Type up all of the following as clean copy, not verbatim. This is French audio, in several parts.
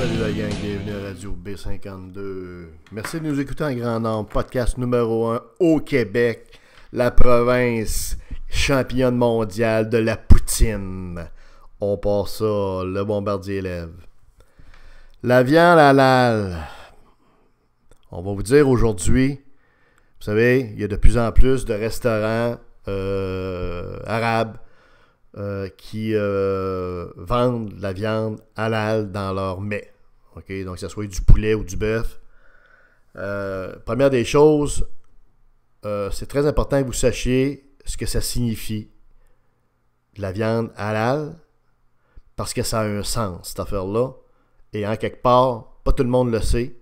Salut la gang, bienvenue à Radio B52. Merci de nous écouter en grand nombre. Podcast numéro 1 au Québec, la province championne mondiale de la poutine. On part ça, le bombardier lève. La viande halal. On va vous dire aujourd'hui, vous savez, il y a de plus en plus de restaurants arabes qui vendent la viande halal dans leur mets. Okay? Donc, que ce soit du poulet ou du bœuf. Première des choses, c'est très important que vous sachiez ce que ça signifie, la viande halal, parce que ça a un sens, cette affaire-là. Et en quelque part, pas tout le monde le sait.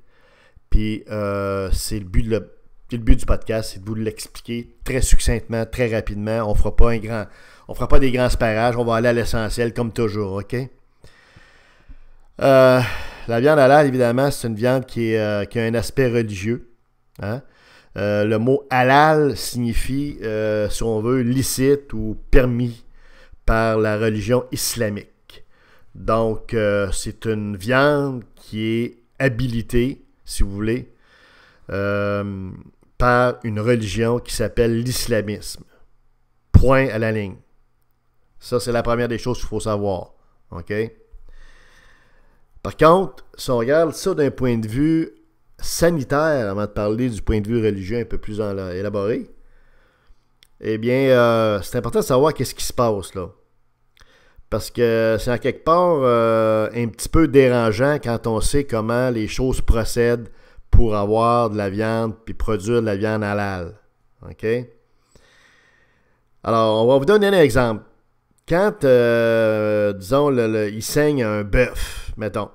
Puis, c'est le but du podcast, c'est de vous l'expliquer très succinctement, très rapidement. On fera pas des grands sparages, on va aller à l'essentiel comme toujours, OK? La viande halal, évidemment, c'est une viande qui a un aspect religieux. Hein? Le mot halal signifie, si on veut, licite ou permis par la religion islamique. Donc, c'est une viande qui est habilitée, si vous voulez, par une religion qui s'appelle l'islamisme. Point à la ligne. Ça, c'est la première des choses qu'il faut savoir. OK? Par contre, si on regarde ça d'un point de vue sanitaire, avant de parler du point de vue religieux un peu plus élaboré, eh bien, c'est important de savoir qu'est-ce qui se passe là. Parce que c'est en quelque part un petit peu dérangeant quand on sait comment les choses procèdent pour avoir de la viande puis produire de la viande halal. OK? Alors, on va vous donner un exemple. Quand, disons, il saigne un bœuf, mettons.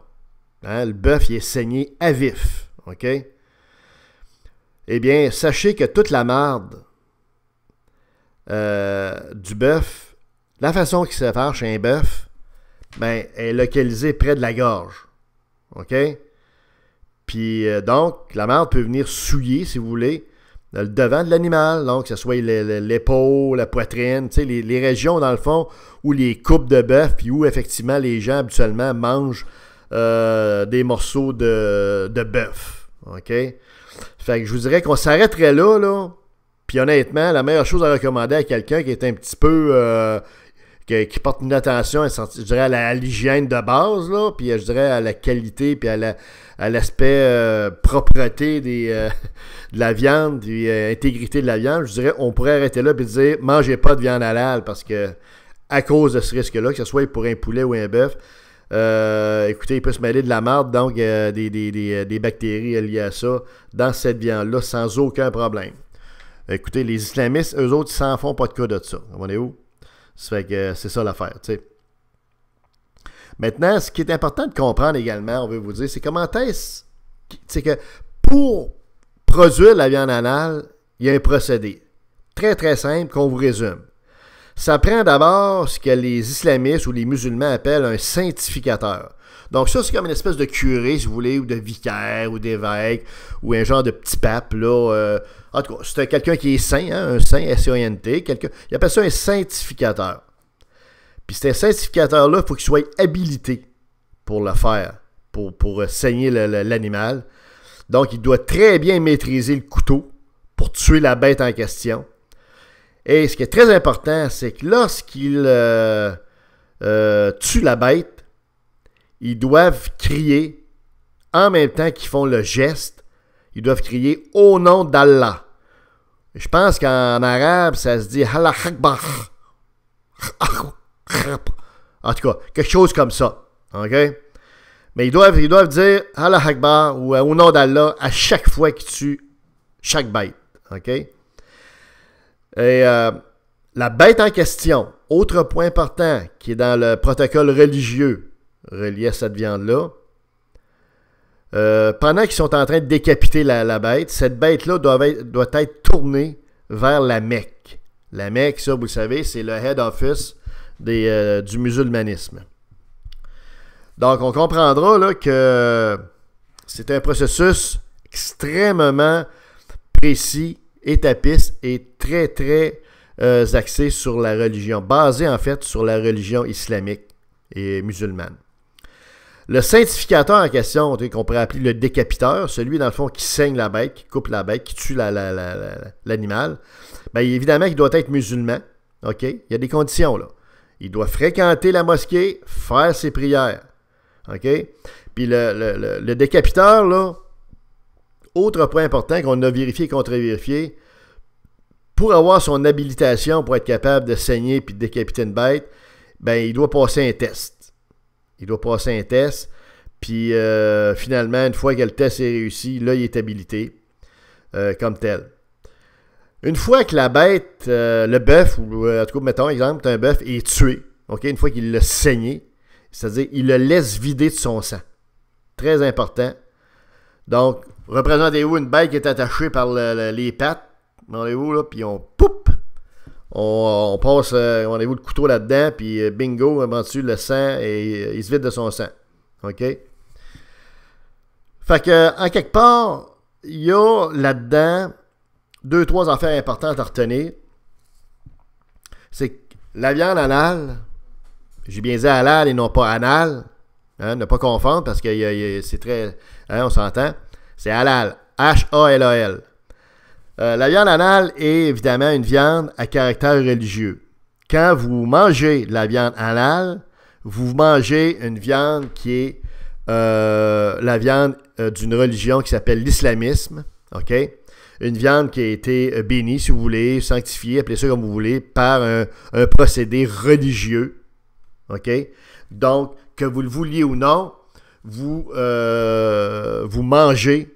Hein, le bœuf, il est saigné à vif. OK? Eh bien, sachez que toute la marde du bœuf, la façon qu'il se fait chez un bœuf, ben, est localisée près de la gorge. OK? Puis, donc, la marde peut venir souiller, si vous voulez, le devant de l'animal, donc que ce soit l'épaule, la poitrine, tu sais, les régions, dans le fond, où les coupes de bœuf, puis où, effectivement, les gens, habituellement, mangent des morceaux de bœuf. OK? Fait que je vous dirais qu'on s'arrêterait là. Puis, honnêtement, la meilleure chose à recommander à quelqu'un qui est un petit peu... qui porte une attention, je dirais, à l'hygiène de base, là, puis je dirais à la qualité, puis à l'aspect propreté de la viande, puis intégrité de la viande, je dirais, on pourrait arrêter là et dire, mangez pas de viande halal, parce que à cause de ce risque-là, que ce soit pour un poulet ou un bœuf, écoutez, il peut se mêler de la marde, donc des bactéries liées à ça, dans cette viande-là, sans aucun problème. Écoutez, les islamistes, eux autres, ils s'en font pas de cas de ça. On est où? Ça fait que c'est ça l'affaire, tu sais. Maintenant, ce qui est important de comprendre également, on veut vous dire, c'est comment est-ce... C'est que pour produire la viande halal, il y a un procédé très très simple qu'on vous résume. Ça prend d'abord ce que les islamistes ou les musulmans appellent un sanctificateur. Donc ça, c'est comme une espèce de curé, si vous voulez, ou de vicaire, ou d'évêque, ou un genre de petit pape, là. En tout cas, c'est quelqu'un qui est saint, hein, un saint, S-A-I-N-T. Il appelle ça un sanctificateur. Puis c'est un sanctificateur-là, il faut qu'il soit habilité pour le faire, pour saigner l'animal. Donc, il doit très bien maîtriser le couteau pour tuer la bête en question. Et ce qui est très important, c'est que lorsqu'il tue la bête, ils doivent crier, en même temps qu'ils font le geste, ils doivent crier « Au nom d'Allah ». Je pense qu'en arabe, ça se dit « Allah Akbar ». En tout cas, quelque chose comme ça. OK? Mais ils doivent dire « Allah Akbar » ou « Au nom d'Allah » à chaque fois qu'ils tuent chaque bête. OK? Et la bête en question, autre point important qui est dans le protocole religieux relié à cette viande-là, pendant qu'ils sont en train de décapiter la bête, cette bête-là doit être tournée vers la Mecque. La Mecque, ça, vous le savez, c'est le head office du musulmanisme. Donc, on comprendra là, que c'est un processus extrêmement précis, étapiste et très, très axé sur la religion, basé en fait sur la religion islamique et musulmane. Le sacrificateur en question, qu'on pourrait appeler le décapiteur, celui dans le fond qui saigne la bête, qui coupe la bête, qui tue l'animal, ben, évidemment qu'il doit être musulman. OK? Il y a des conditions là. Il doit fréquenter la mosquée, faire ses prières. OK? Puis le décapiteur, là, autre point important qu'on a vérifié et contre-vérifié, pour avoir son habilitation pour être capable de saigner puis de décapiter une bête, ben, il doit passer un test. Il doit passer un test. Puis finalement, une fois que le test est réussi, là, il est habilité comme tel. Une fois que la bête, le bœuf, ou en tout cas, mettons exemple, un bœuf est tué, okay, une fois qu'il l'a saigné, c'est-à-dire il le laisse vider de son sang. Très important. Donc, représentez-vous une bête qui est attachée par les pattes, regardez-vous là, puis on passe, regardez-vous le couteau là-dedans, puis bingo, avant dessus le sang, et il se vide de son sang. OK? Fait que, en quelque part, il y a là-dedans 2-3 affaires importantes à retenir. C'est que la viande anale, j'ai bien dit halal et non pas anal, hein, ne pas confondre parce que c'est très, hein, on s'entend, c'est halal, H-A-L-A-L. La viande anale est évidemment une viande à caractère religieux. Quand vous mangez de la viande anale, vous mangez une viande qui est la viande d'une religion qui s'appelle l'islamisme, OK? Une viande qui a été bénie, si vous voulez, sanctifiée, appelez ça comme vous voulez, par un procédé religieux, OK? Donc, que vous le vouliez ou non, vous mangez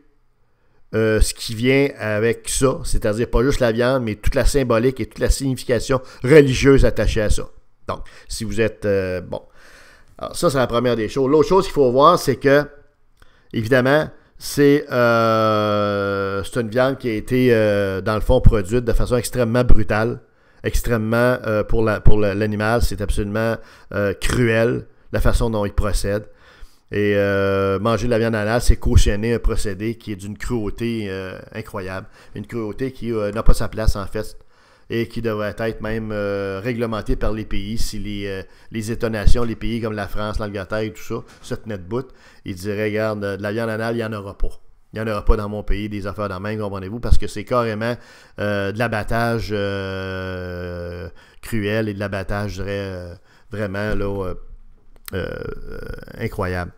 ce qui vient avec ça, c'est-à-dire pas juste la viande, mais toute la symbolique et toute la signification religieuse attachée à ça. Donc, si vous êtes... bon. Alors, ça, c'est la première des choses. L'autre chose qu'il faut voir, c'est que, évidemment, c'est une viande qui a été, dans le fond, produite de façon extrêmement brutale, extrêmement, pour l'animal, c'est absolument cruel, la façon dont il procède. Et manger de la viande anale, c'est cautionner un procédé qui est d'une cruauté incroyable. Une cruauté qui n'a pas sa place, en fait, et qui devrait être même réglementée par les pays. Si les États-nations, les pays comme la France, l'Angleterre et tout ça, se tenaient debout, ils diraient, regarde, de la viande anale, il n'y en aura pas. Il n'y en aura pas dans mon pays, des affaires dans le même, comprenez-vous, parce que c'est carrément de l'abattage cruel et de l'abattage, je dirais, vraiment, là... incroyable.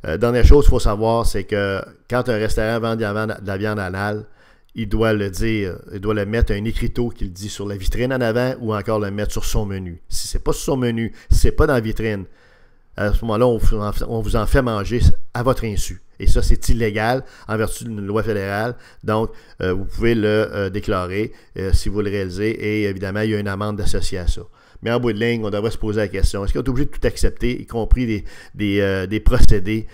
Dernière chose qu'il faut savoir, c'est que quand un restaurant vend de la viande anale, il doit le dire, il doit le mettre un écriteau qui le dit sur la vitrine en avant ou encore le mettre sur son menu. Si c'est pas sur son menu, si c'est pas dans la vitrine, à ce moment-là, on vous en fait manger à votre insu. Et ça, c'est illégal en vertu d'une loi fédérale. Donc, vous pouvez le déclarer si vous le réalisez. Et évidemment, il y a une amende associée à ça. Mais en bout de ligne, on devrait se poser la question, est-ce qu'on est obligé de tout accepter, y compris des procédés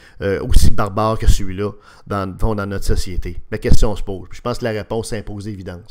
aussi barbares que celui-là dans notre société? La question se pose. Je pense que la réponse s'impose d'évidence.